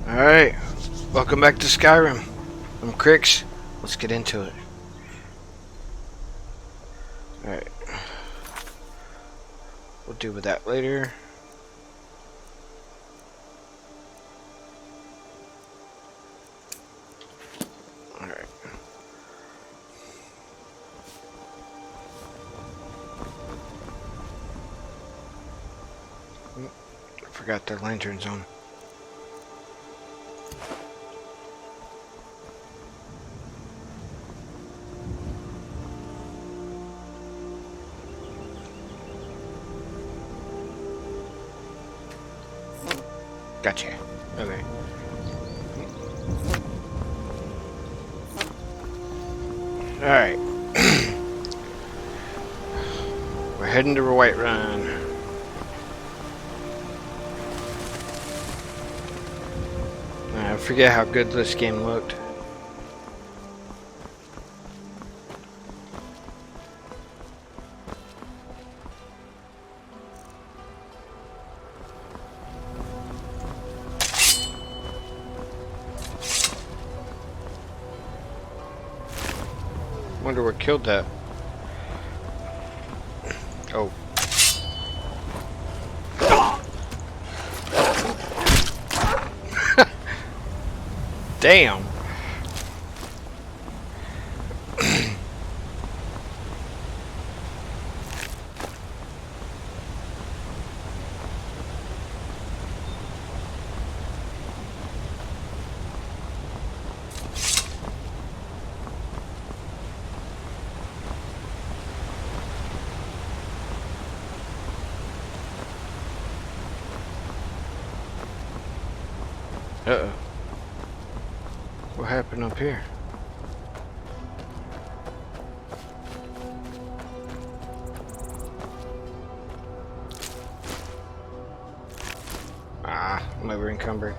Alright, welcome back to Skyrim. I'm Crix. Let's get into it. Alright. We'll deal with that later. Alright. I forgot the lanterns on. Gotcha. Okay. Alright. We're heading to Whiterun. I forget how good this game looked. Wonder what killed that. Oh. Damn. Uh-oh. What happened up here? Ah, I'm over encumbered.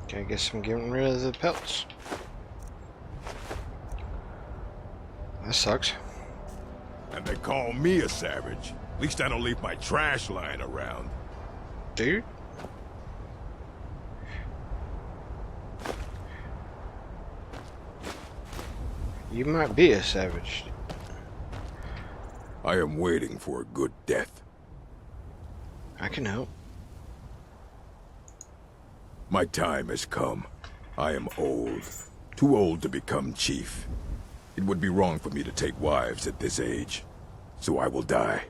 Okay, I guess I'm getting rid of the pelts. That sucks. And they call me a savage. At least I don't leave my trash lying around. Dude? You might be a savage. I am waiting for a good death. I can help. My time has come. I am old. Too old to become chief. It would be wrong for me to take wives at this age. So I will die.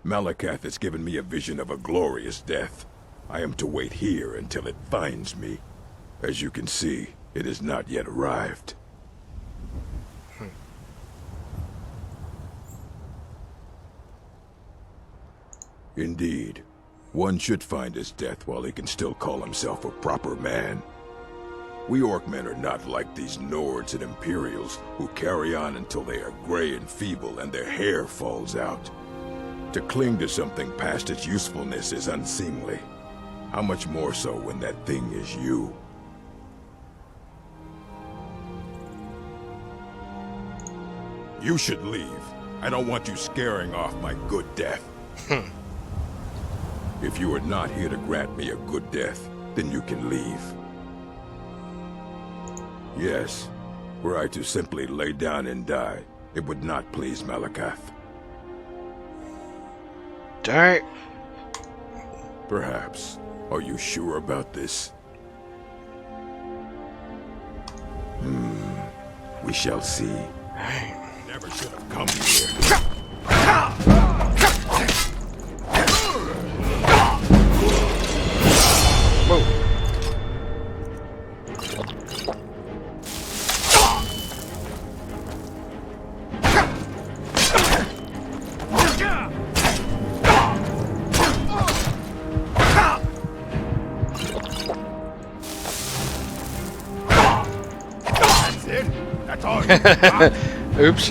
Malakath has given me a vision of a glorious death. I am to wait here until it finds me. As you can see, it has not yet arrived. Indeed. One should find his death while he can still call himself a proper man. We Orcmen are not like these Nords and Imperials who carry on until they are gray and feeble and their hair falls out. To cling to something past its usefulness is unseemly. How much more so when that thing is you? You should leave. I don't want you scaring off my good death. If you are not here to grant me a good death, then you can leave. Yes, were I to simply lay down and die, it would not please Malakath. Alright. Perhaps. Are you sure about this? We shall see. Never should have come here. Whoa. That's it? That's all you got? Oops.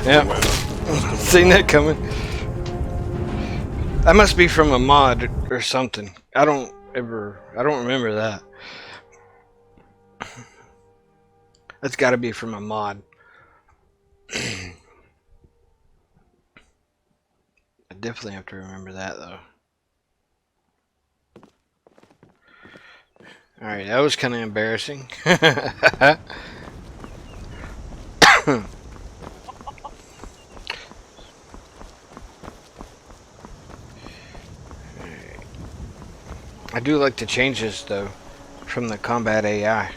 Yep. Seen that coming. That must be from a mod or something. I don't remember that. That's got to be from a mod. I definitely have to remember that though. Alright, that was kind of embarrassing. I do like the changes though from the combat AI.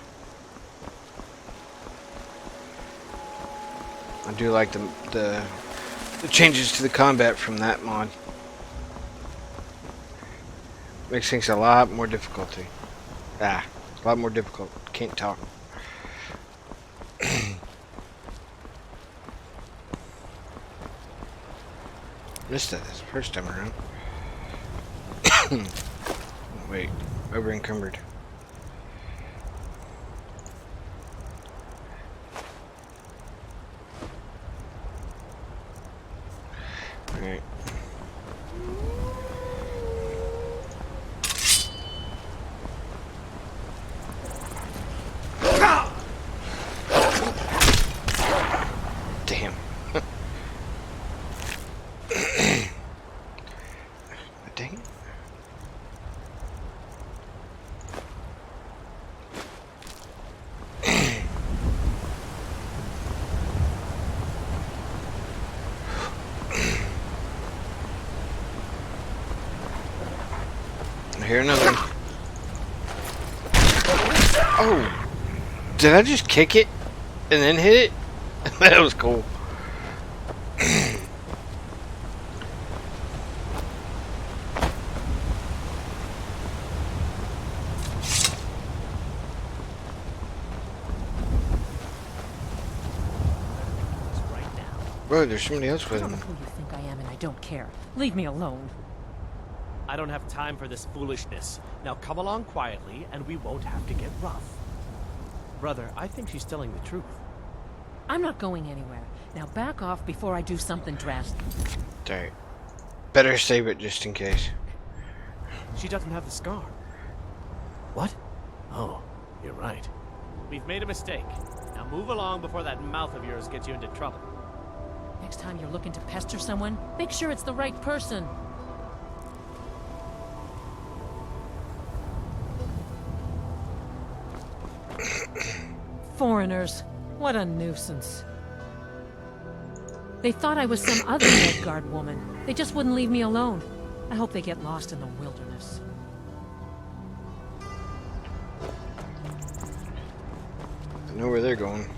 I do like the changes to the combat from that mod. Makes things a lot more difficulty. A lot more difficult. Can't talk. Missed that this first time around. Wait, over encumbered. Alright. Damn. Dang it. I hear another one. Oh! Did I just kick it and then hit it? That was cool. Bro, there's somebody else with I don't him. know who you think I am, and I don't care. Leave me alone. I don't have time for this foolishness. Now come along quietly, and we won't have to get rough. Brother, I think she's telling the truth. I'm not going anywhere. Now back off before I do something drastic. Alright. Better save it just in case. She doesn't have the scar. What? Oh, you're right. We've made a mistake. Now move along before that mouth of yours gets you into trouble. Next time you're looking to pester someone, make sure it's the right person. Foreigners. What a nuisance. They thought I was some other Redguard woman. They just wouldn't leave me alone. I hope they get lost in the wilderness. I know where they're going.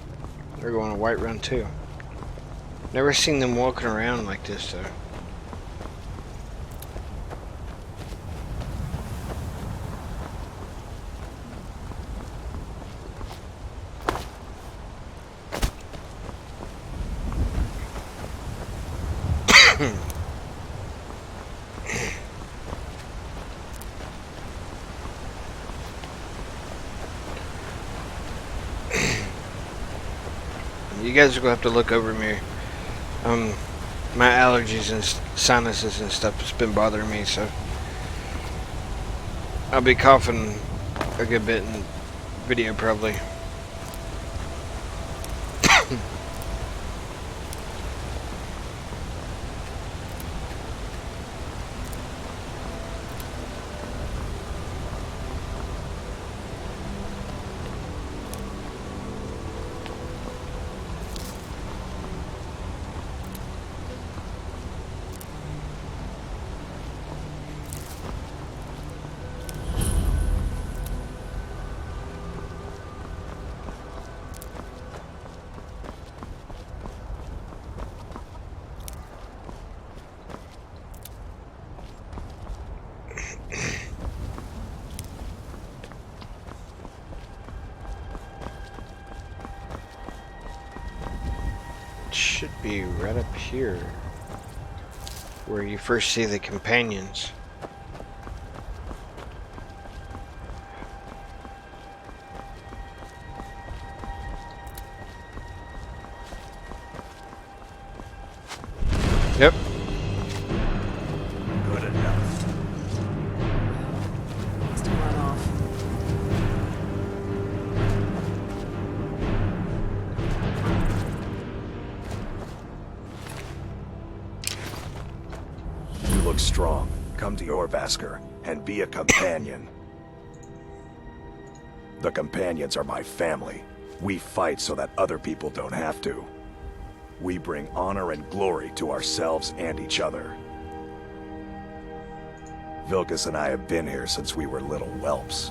They're going to Whiterun too. Never seen them walking around like this though. You guys are gonna have to look over me. My allergies and sinuses and stuff has been bothering me, so I'll be coughing a good bit in the video probably. Should be right up here where you first see the companions. strong, come to Jorvaskr and be a companion. The companions are my family. We fight so that other people don't have to. We bring honor and glory to ourselves and each other. Vilkas and I have been here since we were little whelps.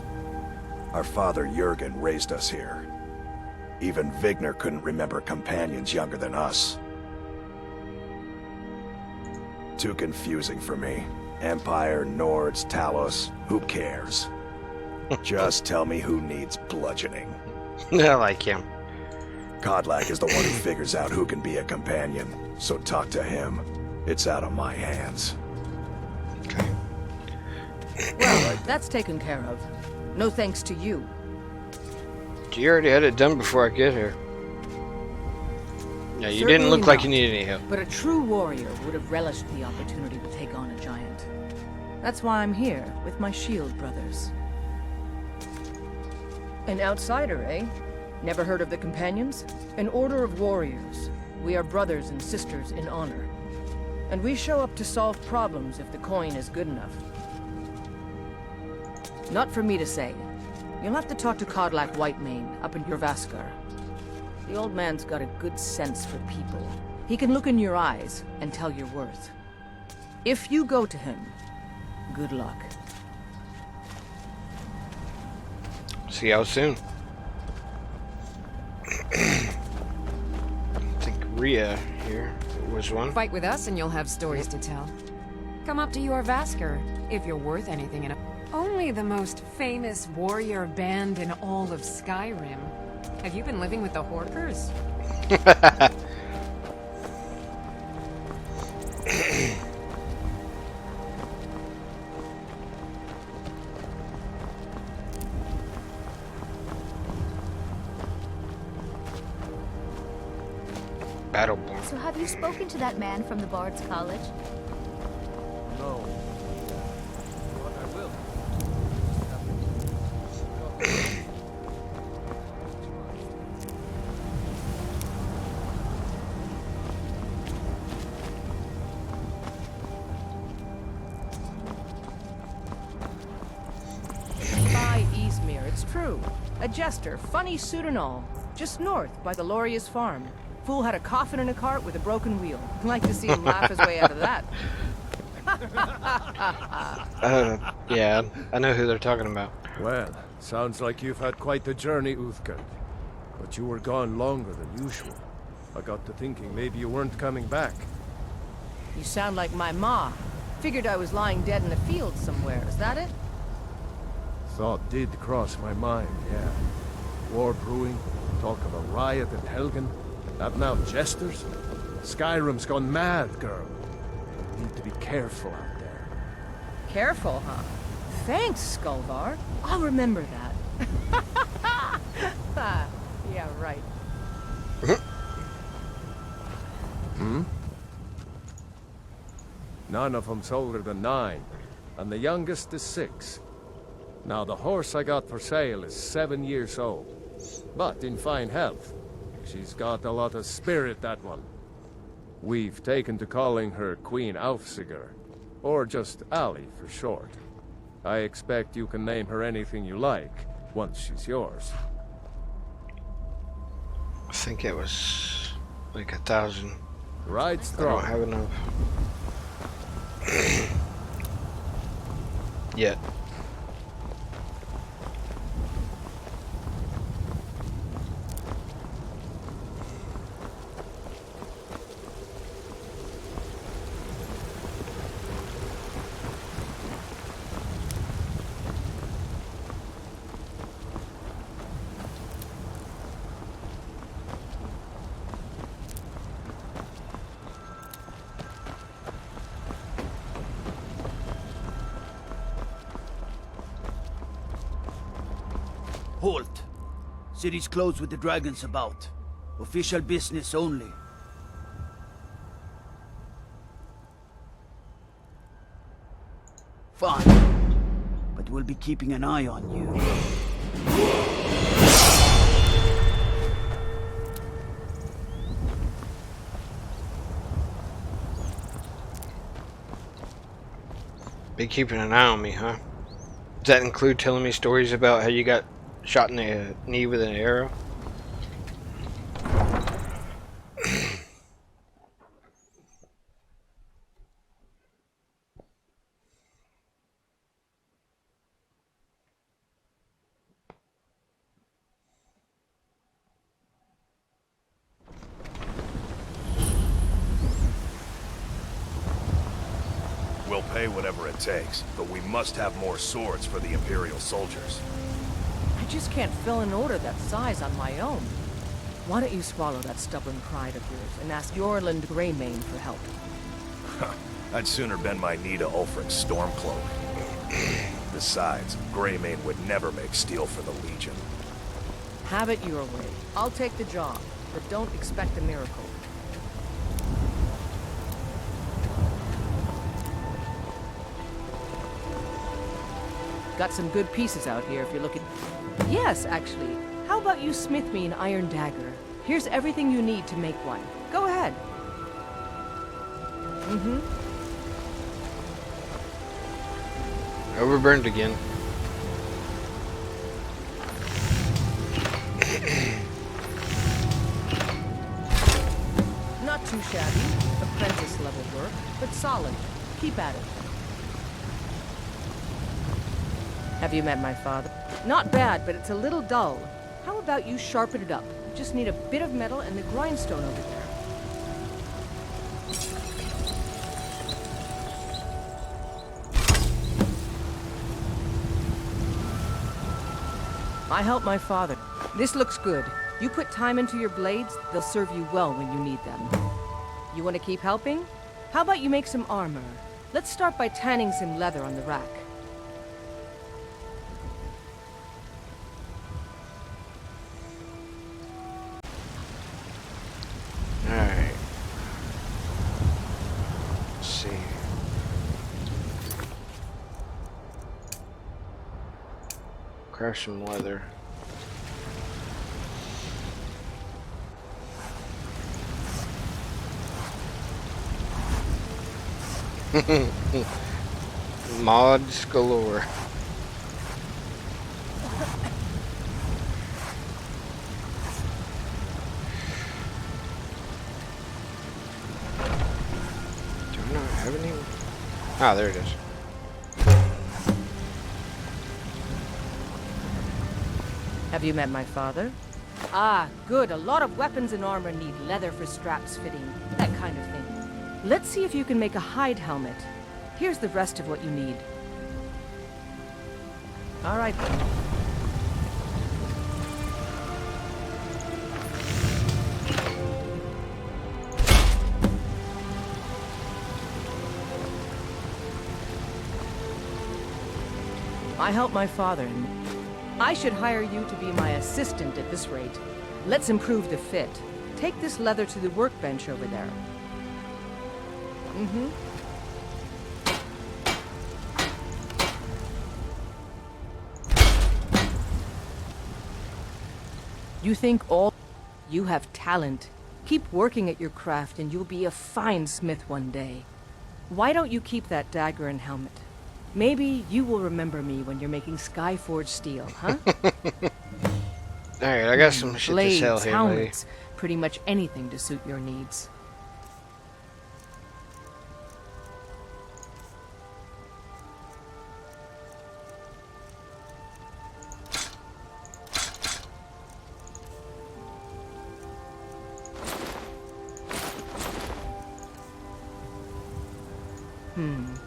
Our father Jurgen raised us here. Even Vigner couldn't remember companions younger than us. Too confusing for me. Empire, Nords, Talos, who cares? Just tell me who needs bludgeoning. I like him. Kodlak is the one who figures out who can be a companion, so talk to him. It's out of my hands. Okay. Well, that's taken care of. No thanks to you. You already had it done before I get here. Yeah, you didn't Certainly look like not. you needed any help. But a true warrior would have relished the opportunity to take on a giant. That's why I'm here, with my shield brothers. An outsider, eh? Never heard of the Companions? An order of warriors. We are brothers and sisters in honor. And we show up to solve problems if the coin is good enough. Not for me to say. You'll have to talk to Kodlak Whitemane up in Jorvaskr. The old man's got a good sense for people. He can look in your eyes and tell your worth. If you go to him, good luck. See y'all soon. I think Rhea here was one. Fight with us and you'll have stories to tell. Come up to Jorvaskr, if you're worth anything in a... Only the most famous warrior band in all of Skyrim. Have you been living with the Horkers? Battleborn. So have you spoken to that man from the Bard's College? No. But I will. By Izmir, it's true. A jester, funny suit and all. Just north, by the Loria's farm. Fool had a coffin in a cart with a broken wheel. I'd like to see him laugh his way out of that. Yeah, I know who they're talking about. Well, sounds like you've had quite the journey, Uthgard. But you were gone longer than usual. I got to thinking maybe you weren't coming back. You sound like my ma. Figured I was lying dead in a field somewhere. Is that it? Thought did cross my mind, yeah. War brewing, talk of a riot in Helgen. That now jesters? Skyrim's gone mad, girl. Need to be careful out there. Careful, huh? Thanks, Skullvar. I'll remember that. Yeah, right. None of them's older than 9, and the youngest is 6. Now, the horse I got for sale is 7 years old, but in fine health. She's got a lot of spirit, that one. We've taken to calling her Queen Aufsiger, or just Ali for short. I expect you can name her anything you like, once she's yours. I think it was like 1,000. Right I don't strong. have enough. Yet. Halt! City's closed with the dragons about. Official business only. Fine. But we'll be keeping an eye on you. Be keeping an eye on me, huh? Does that include telling me stories about how you got shot in the knee with an arrow? We'll pay whatever it takes, but we must have more swords for the Imperial soldiers. I just can't fill an order that size on my own. Why don't you swallow that stubborn pride of yours and ask Yorland Greymane for help? I'd sooner bend my knee to Ulfric's Stormcloak. Besides, Greymane would never make steel for the Legion. Have it your way. I'll take the job, but don't expect a miracle. Got some good pieces out here if you're looking... Yes, actually. How about you smith me an iron dagger? Here's everything you need to make one. Go ahead. Overburned again. Not too shabby. Apprentice level work, but solid. Keep at it. Have you met my father? Not bad, but it's a little dull. How about you sharpen it up? Just need a bit of metal and the grindstone over there. I help my father. This looks good. You put time into your blades, they'll serve you well when you need them. You want to keep helping? How about you make some armor? Let's start by tanning some leather on the rack. Alright. Let's see. Craft some leather. Mods galore. Do I not have any? Ah, there it is. Have you met my father? Ah, good. A lot of weapons and armor need leather for straps fitting, that kind of thing. Let's see if you can make a hide helmet. Here's the rest of what you need. All right, then. I help my father, and I should hire you to be my assistant at this rate. Let's improve the fit. Take this leather to the workbench over there. You think all... You have talent. Keep working at your craft and you'll be a fine smith one day. Why don't you keep that dagger and helmet? Maybe you will remember me when you're making Skyforged steel, huh? Alright, I got some shit to sell Blades, here, lady. helmets, pretty much anything to suit your needs.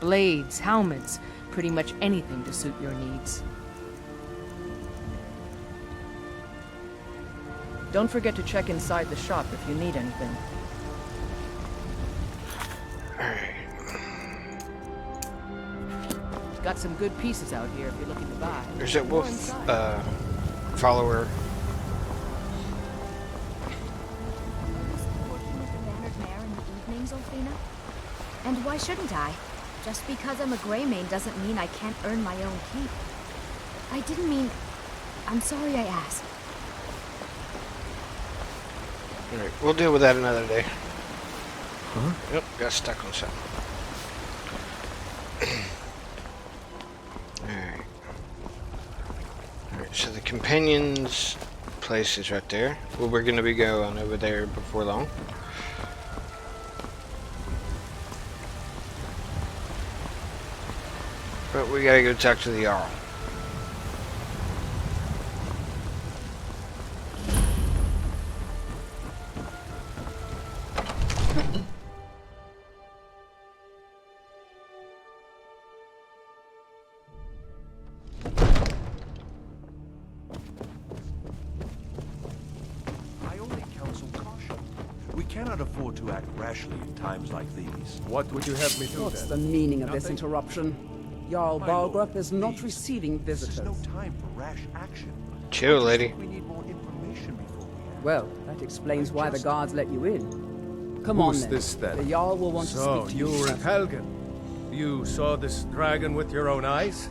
Blades, helmets, pretty much anything to suit your needs. Don't forget to check inside the shop if you need anything. Got some good pieces out here if you're looking to buy. There's that wolf Are follower. you still working with the Bannered Mare in the evenings, Ulfina? And why shouldn't I? Just because I'm a Greymane doesn't mean I can't earn my own keep. I didn't mean... I'm sorry I asked. Alright, we'll deal with that another day. Huh? Yep, got stuck on something. So the companion's place is right there. Well, we're gonna be going over there before long. But we gotta go talk to the Jarl. I only counsel caution. We cannot afford to act rashly in times like these. What would you have me do What's then? the meaning of this Nothing. interruption? Jarl My lord, Balgrup is not please. receiving This visitors. is no time for rash action. Chill, I just lady. think we need more information before we act. Well, that explains why the guards let you in. Come on Who's then. this then? The Jarl will want to So, speak to you you. were Helgen. You saw this dragon with your own eyes?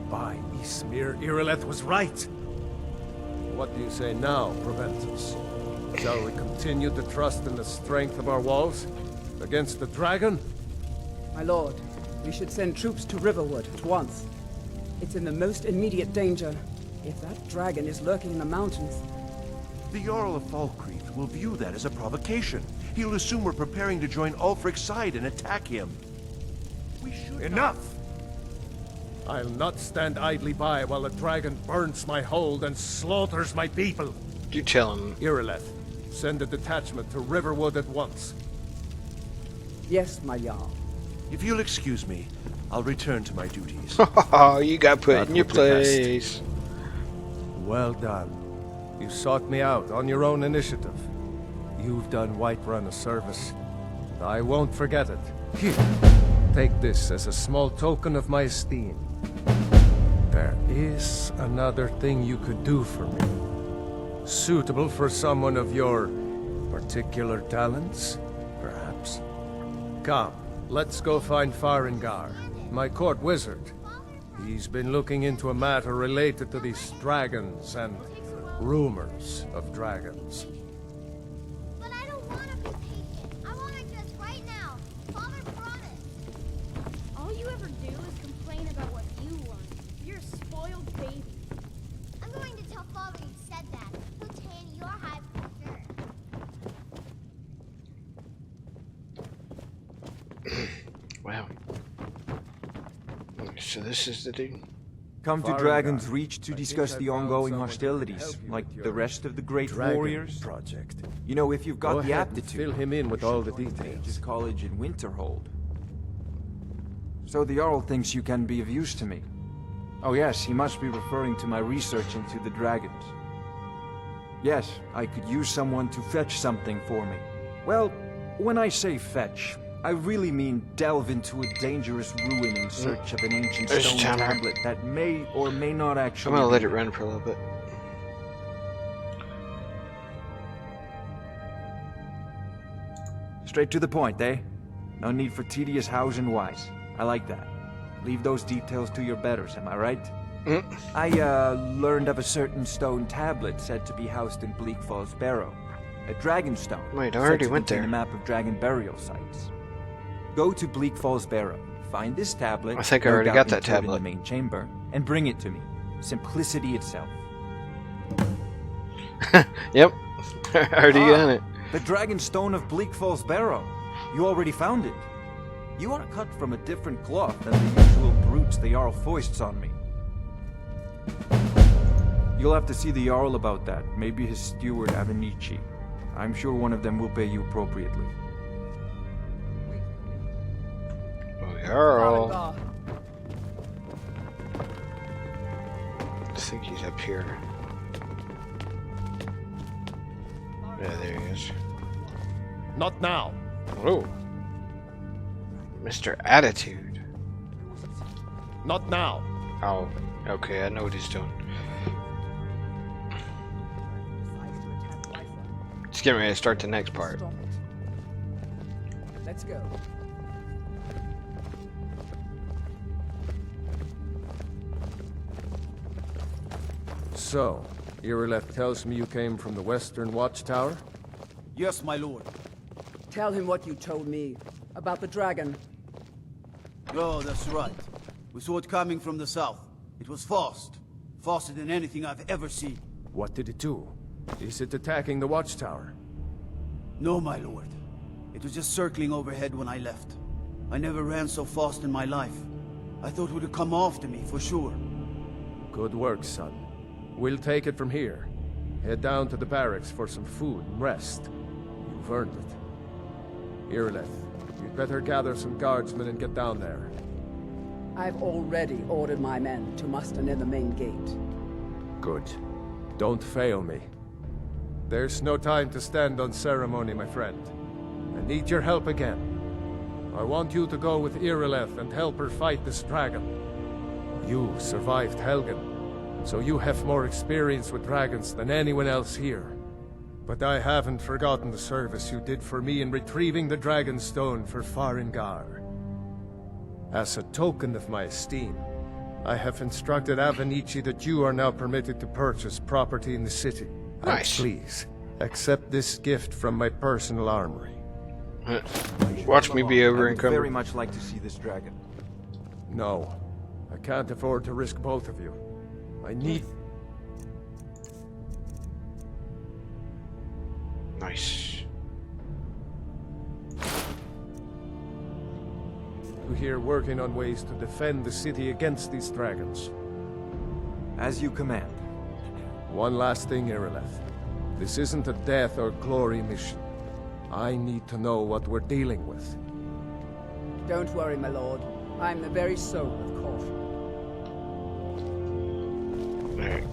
By Ismir, Irileth was right. What do you say now, Proventus? Shall we continue to trust in the strength of our walls? Against the dragon? My lord, we should send troops to Riverwood at once. It's in the most immediate danger. If that dragon is lurking in the mountains, The Jarl of Falkreath will view that as a provocation. He'll assume we're preparing to join Ulfric's side and attack him. We should Enough! I'll not stand idly by while the dragon burns my hold and slaughters my people. You tell him. Irileth, send a detachment to Riverwood at once. yes, my Jarl. If you'll excuse me, I'll return to my duties. Oh, you got put That in your would be best. place. Well done. You sought me out on your own initiative. You've done Whiterun a service. I won't forget it. Here, take this as a small token of my esteem. There is another thing you could do for me. Suitable for someone of your particular talents, perhaps. Come, let's go find Farengar, my court wizard. He's been looking into a matter related to these dragons and rumors of dragons. But I don't want to be patient. I want access right now. Father promised. All you ever do is complain about what you want. You're a spoiled baby. I'm going to tell Father you said that. He'll tan your hide for sure. Wow. So this is the dude. Come to Farengar, Dragon's Reach to I discuss think I the found ongoing someone who can hostilities, help you like with the your rest of the great Dragon warriors. project. You know, if you've got Go the ahead and aptitude. fill him in with you all should the join details. Mage's College in Winterhold. So the Jarl thinks you can be of use to me. Oh yes, he must be referring to my research into the dragons. Yes, I could use someone to fetch something for me. Well, when I say fetch, I really mean delve into a dangerous ruin in search of an ancient There's stone Tanner. tablet that may or may not I'm actually gonna let be it run for a little bit. Straight to the point, eh? No need for tedious hows and whys. I like that. Leave those details to your betters, am I right? I, learned of a certain stone tablet said to be housed in Bleak Falls Barrow. A dragon stone. Wait, I said already to went contain there. a map of dragon burial sites. Go to Bleak Falls Barrow, find this tablet. I think I no already doubt got that interred in tablet. the main chamber, and bring it to me. Simplicity itself. Yep. I already got it. The dragon stone of Bleak Falls Barrow. You already found it. You are cut from a different cloth than the usual brutes the Jarl foists on me. You'll have to see the Jarl about that. Maybe his steward Avenici. I'm sure one of them will pay you appropriately. Oh, Jarl. Farengar. I think he's up here. Yeah, there he is. Not now. Oh. Mr. Attitude. Not now. Oh, okay, I know what he's doing. Just getting ready to start the next part. Stop it. Let's go. So, Irileth tells me you came from the Western Watchtower? Yes, my lord. Tell him what you told me. about the dragon. Oh, that's right. We saw it coming from the south. It was fast. Faster than anything I've ever seen. What did it do? Is it attacking the watchtower? No, my lord. It was just circling overhead when I left. I never ran so fast in my life. I thought it would have come after me, for sure. Good work, son. We'll take it from here. Head down to the barracks for some food and rest. You've earned it. Irileth, you'd better gather some guardsmen and get down there. I've already ordered my men to muster near the main gate. Good. Don't fail me. There's no time to stand on ceremony, my friend. I need your help again. I want you to go with Irileth and help her fight this dragon. You survived Helgen, so you have more experience with dragons than anyone else here. But I haven't forgotten the service you did for me in retrieving the Dragon Stone for Farengar. As a token of my esteem, I have instructed Avenici that you are now permitted to purchase property in the city. Nice. And please, accept this gift from my personal armory. Watch me be over I would encumbered. very much like to see this dragon. No, I can't afford to risk both of you. I need... Nice. you here working on ways to defend the city against these dragons. As you command. One last thing, Irileth. This isn't a death or glory mission. I need to know what we're dealing with. Don't worry, my lord. I'm the very soul of caution. Alright.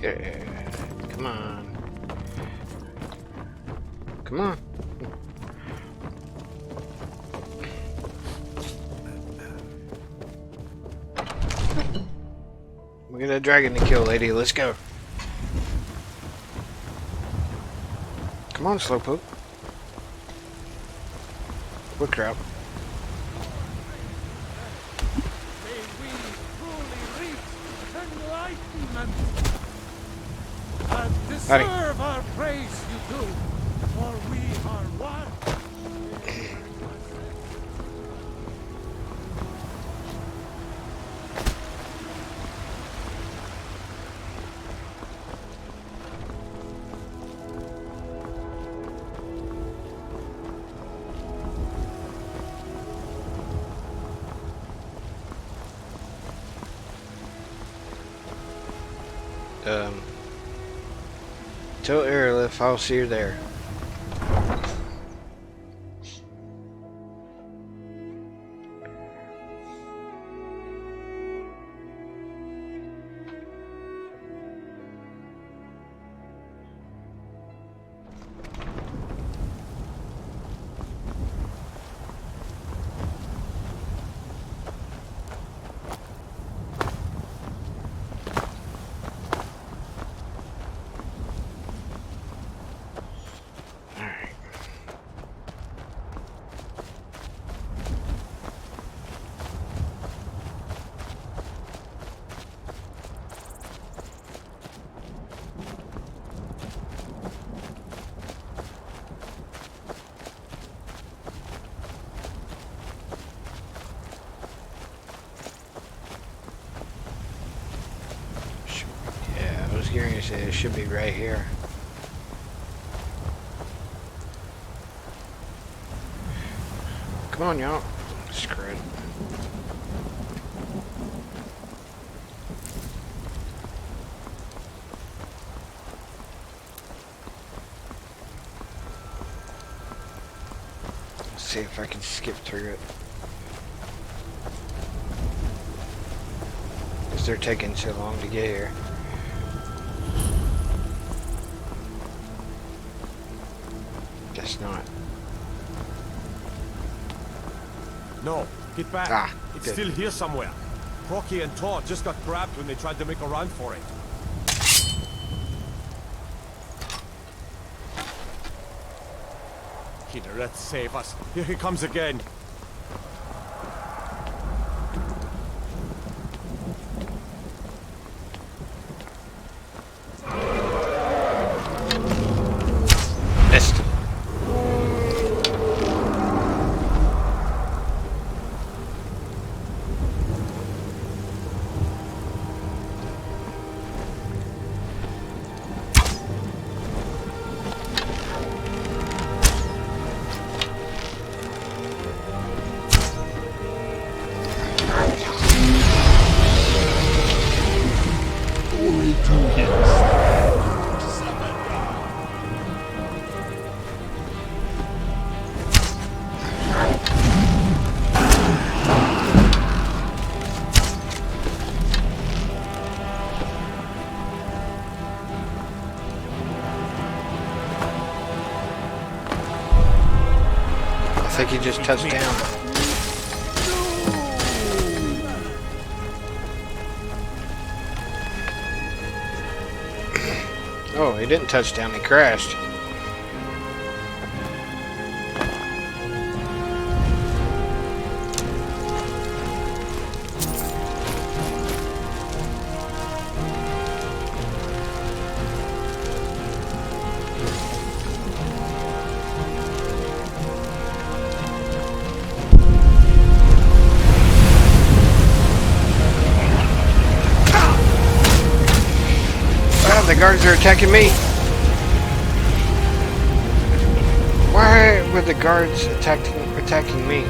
Yeah. Come on. Come on. We got a dragon to kill, lady. Let's go. Come on, Slowpoke. Look her up. May we truly reach enlightenment and deserve our praise, you do, for we are one. Tell Irileth I'll see her there. It should be right here. Come on, y'all. Screw it. Let's see if I can skip through it. Because they're taking so long to get here. Guess not. No, get back. Ah, it's good. still here somewhere. Crocky and Todd just got grabbed when they tried to make a run for it. Kinneret, save us. Here he comes again. Missed. like he just touched down. Oh, he didn't touch down, he crashed. The guards are attacking me. Why were the guards attacking me?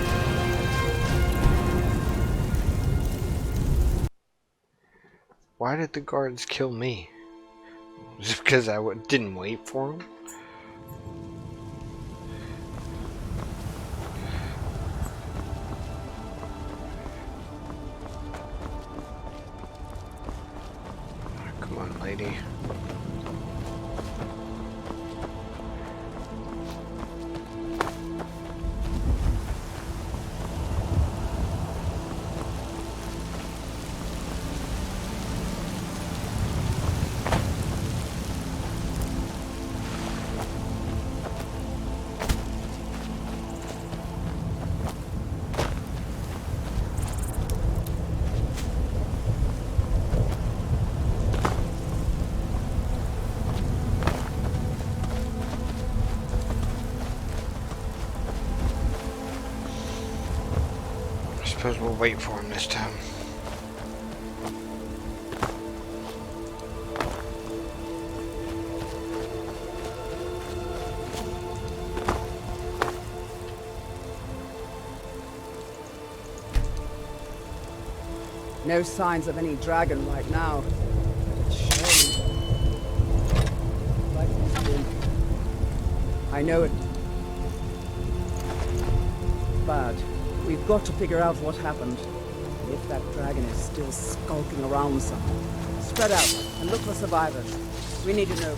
Why did the guards kill me? Just because I didn't wait for them? Come on, lady. I suppose we'll wait for him this time. No signs of any dragon right now. Shame. Like he's been. I know it. Bad. We've got to figure out what happened. If that dragon is still skulking around somewhere. Spread out and look for survivors. We need to know.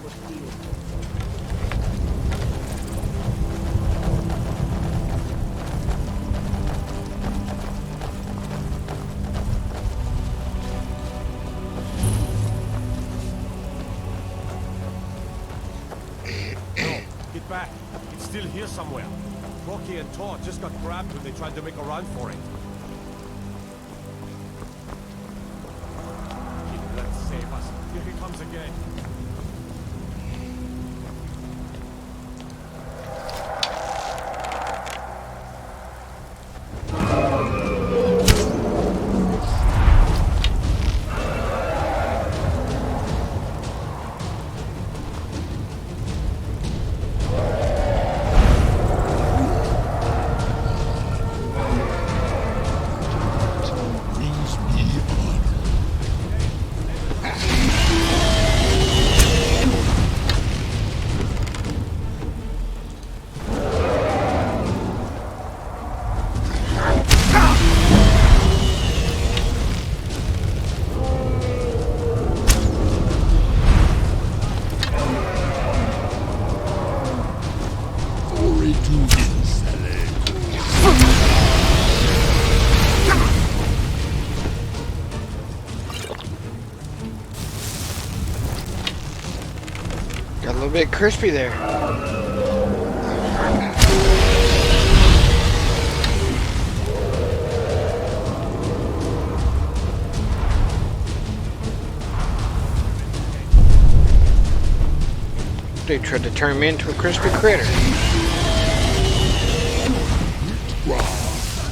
What he is. Get back. It's still here somewhere. Rocky and Todd just got grabbed when they tried to make a run for it. Let's save us. Here he comes again. Got a little bit crispy there. They tried to turn me into a crispy critter.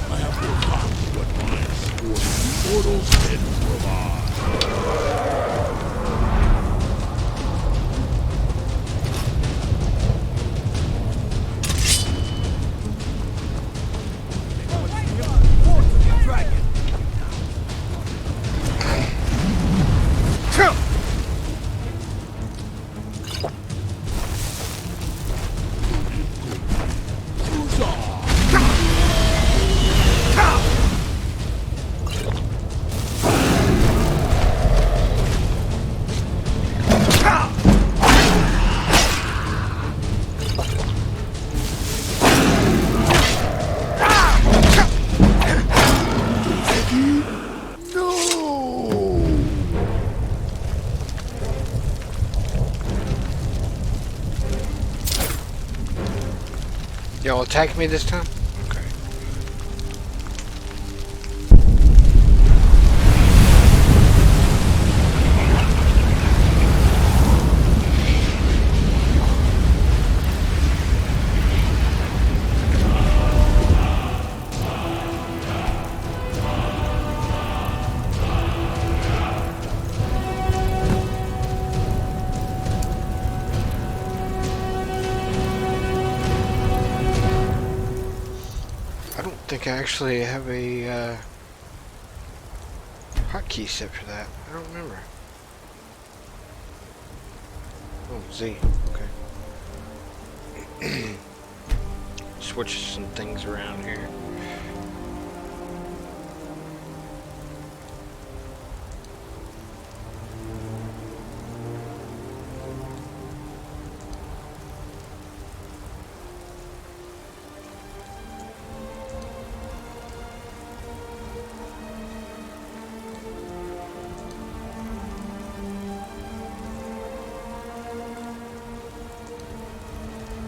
I have forgotten what my sporting mortals can provide. Y'all attack me this time? Okay. I think I actually have a hotkey set for that. I don't remember. Oh, Z. Okay. Switch some things around here.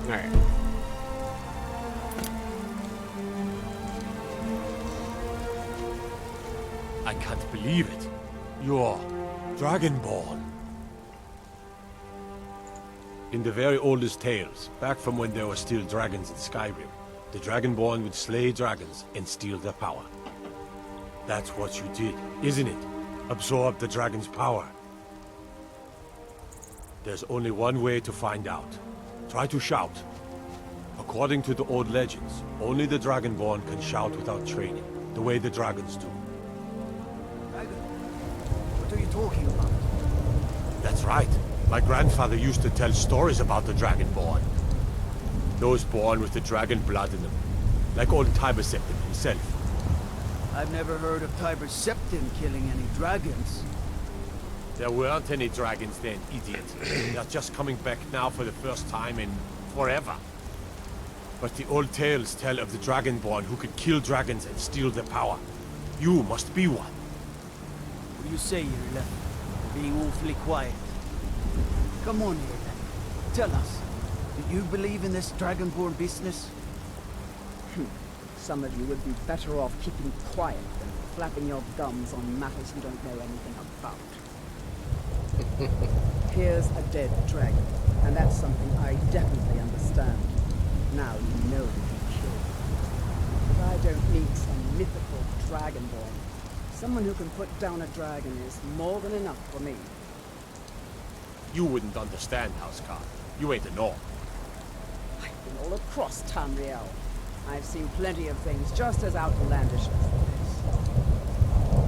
Alright. I can't believe it. You're Dragonborn. In the very oldest tales, back from when there were still dragons in Skyrim, the Dragonborn would slay dragons and steal their power. That's what you did, isn't it? Absorb the dragon's power. There's only one way to find out. Try to shout. According to the old legends, only the Dragonborn can shout without training, the way the dragons do. Dragon? What are you talking about? That's right. My grandfather used to tell stories about the Dragonborn. Those born with the dragon blood in them, like old Tiber Septim himself. I've never heard of Tiber Septim killing any dragons. There weren't any dragons then, idiot. They're just coming back now for the first time in forever. But the old tales tell of the Dragonborn who could kill dragons and steal their power. You must be one. What do you say, Irila? Being awfully quiet. Come on here, then. Tell us, do you believe in this Dragonborn business? Some of you would be better off keeping quiet than flapping your gums on matters you don't know anything about. Here's a dead dragon, and that's something I definitely understand. Now you know that he killed. But I don't need some mythical dragonborn. Someone who can put down a dragon is more than enough for me. You wouldn't understand, Housecarl. You ain't a North. I've been all across Tamriel. I've seen plenty of things just as outlandish as this.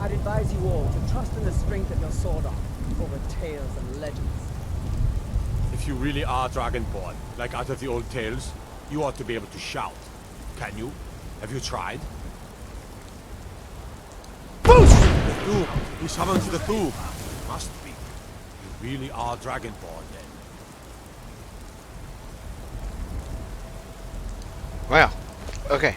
I'd advise you all to trust in the strength of your sword arm over tales and legends. If you really are Dragonborn, like out of the old tales, you ought to be able to shout. Can you? Have you tried? Boost! The Thum! He summons the Thum! Must be. You really are Dragonborn, then. Well, okay.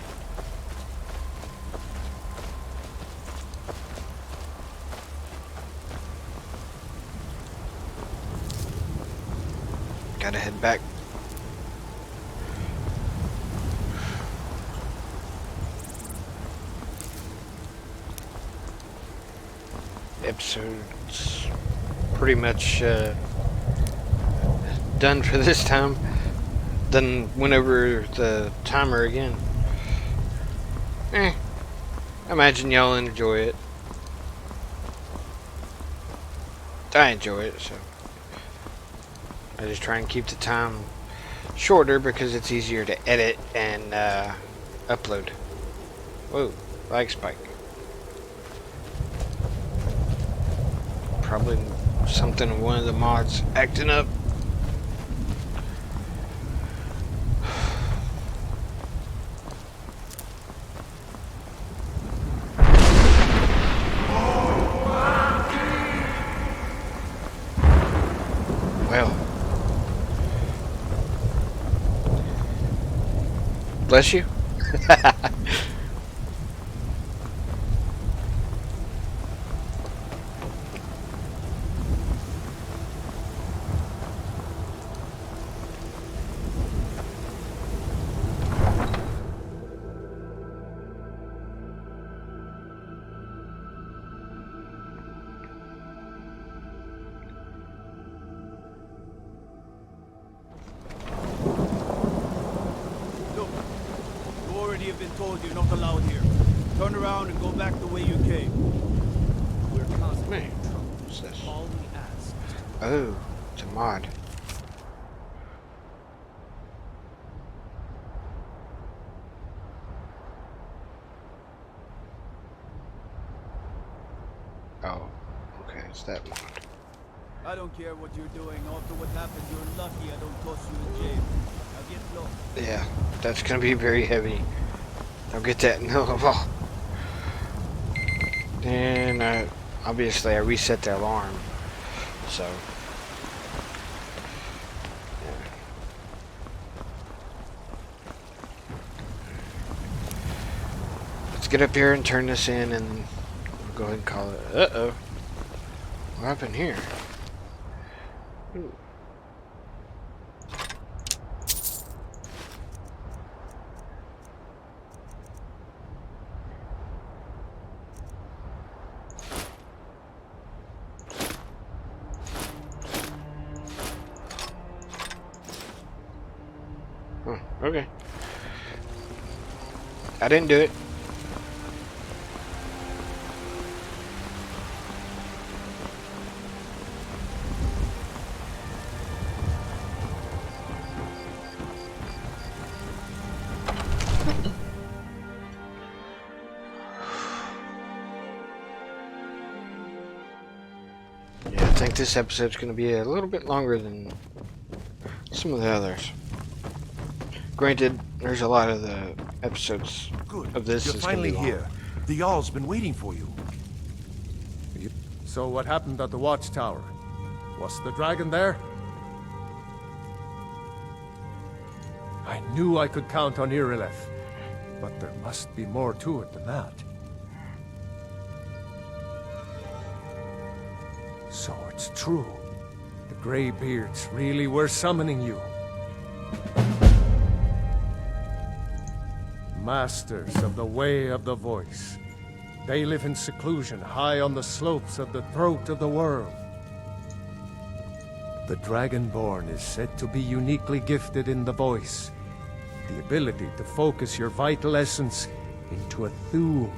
Gotta head back. Episode's pretty much done for this time. Then went over the timer again. I imagine y'all enjoy it. I enjoy it, so I just try and keep the time shorter because it's easier to edit and upload. Whoa, lag spike. Probably something one of the mods acting up. Well, bless you. already have been told you're not allowed here. Turn around and go back the way you came. We're causing Man, trouble. what's this? All we ask. Oh, it's a mod. Oh, okay, it's that mod. I don't care what you're doing. After what happened, you're lucky I don't toss you in jail. Now get low. Yeah, that's gonna be very heavy. I'll get that in a little while. And obviously I reset the alarm, so yeah. Let's get up here and turn this in, and we'll go ahead and call it. Uh-oh. What happened here? Ooh. Huh, okay. I didn't do it. Yeah, I think this episode's going to be a little bit longer than some of the others. Granted, there's a lot of the episodes of this. You're finally here. The Jarl's been waiting for you. So what happened at the watchtower? Was the dragon there? I knew I could count on Irileth, but there must be more to it than that. So it's true. The Greybeards really were summoning you. Masters of the Way of the Voice. They live in seclusion high on the slopes of the throat of the world. The Dragonborn is said to be uniquely gifted in the voice. The ability to focus your vital essence into a thum,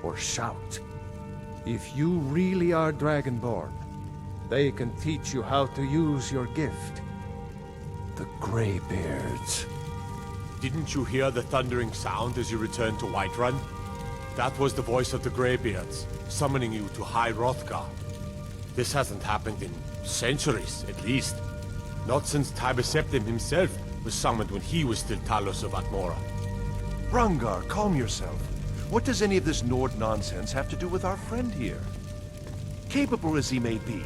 or shout. If you really are Dragonborn, they can teach you how to use your gift. The Greybeards. Didn't you hear the thundering sound as you returned to Whiterun? That was the voice of the Greybeards, summoning you to High Hrothgar. This hasn't happened in centuries, at least. Not since Tibeseptim himself was summoned when he was still Talos of Atmora. Hrongar, calm yourself. What does any of this Nord nonsense have to do with our friend here? Capable as he may be,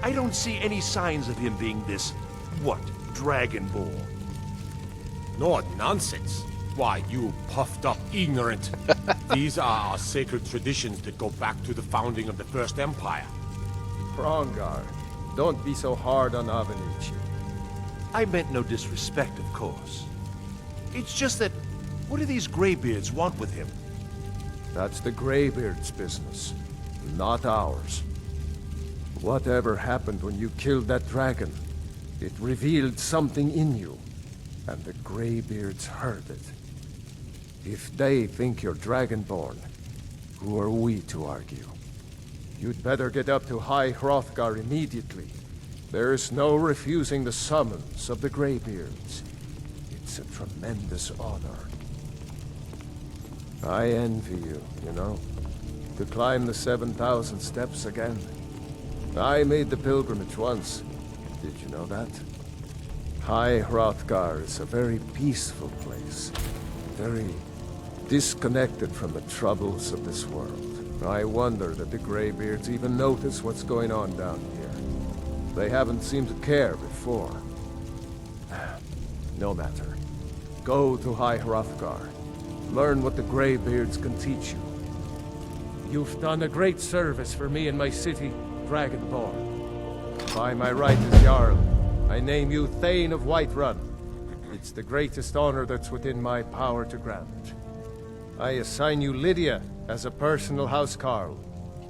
I don't see any signs of him being this, what, Dragonborn? Nord nonsense? Why, you puffed up ignorant. These are our sacred traditions that go back to the founding of the First Empire. Hrongar, don't be so hard on Avenici. I meant no disrespect, of course. It's just that, what do these Greybeards want with him? That's the Greybeards' business, not ours. Whatever happened when you killed that dragon, it revealed something in you, and the Greybeards heard it. If they think you're Dragonborn, who are we to argue? You'd better get up to High Hrothgar immediately. There's no refusing the summons of the Greybeards. It's a tremendous honor. I envy you, you know, to climb the 7,000 steps again. I made the pilgrimage once. Did you know that? High Hrothgar is a very peaceful place. Very disconnected from the troubles of this world. I wonder that the Greybeards even notice what's going on down here. They haven't seemed to care before. No matter. Go to High Hrothgar. Learn what the Greybeards can teach you. You've done a great service for me and my city, Dragonborn. By my right as Jarl, I name you Thane of Whiterun. It's the greatest honor that's within my power to grant. I assign you Lydia as a personal housecarl,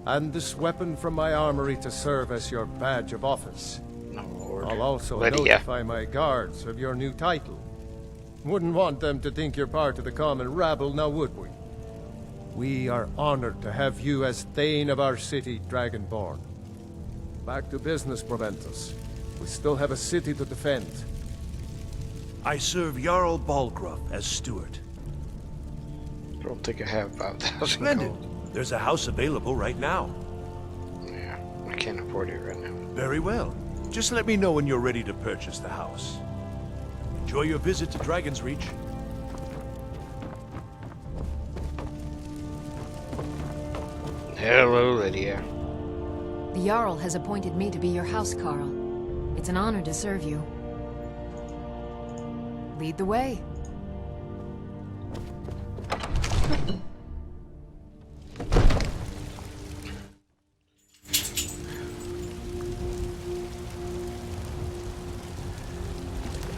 and this weapon from my armory to serve as your badge of office. Oh, Lord. I'll also Lydia. notify my guards of your new title. Wouldn't want them to think you're part of the common rabble, now would we? We are honored to have you as Thane of our city, Dragonborn. Back to business, Proventus. We still have a city to defend. I serve Jarl Balgruuf as steward. I don't think I have 5,000 Splendid. gold. There's a house available right now. Yeah, I can't afford it right now. Very well. Just let me know when you're ready to purchase the house. Enjoy your visit to Dragon's Reach. Hello, Lydia. The Jarl has appointed me to be your house Carl. It's an honor to serve you. Lead the way.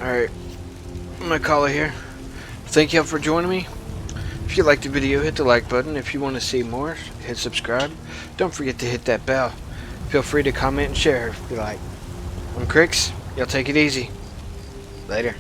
Alright, I'm gonna call it here. Thank y'all for joining me. If you liked the video, hit the like button. If you want to see more, hit subscribe. Don't forget to hit that bell. Feel free to comment and share if you like. I'm Crix. Y'all take it easy. Later.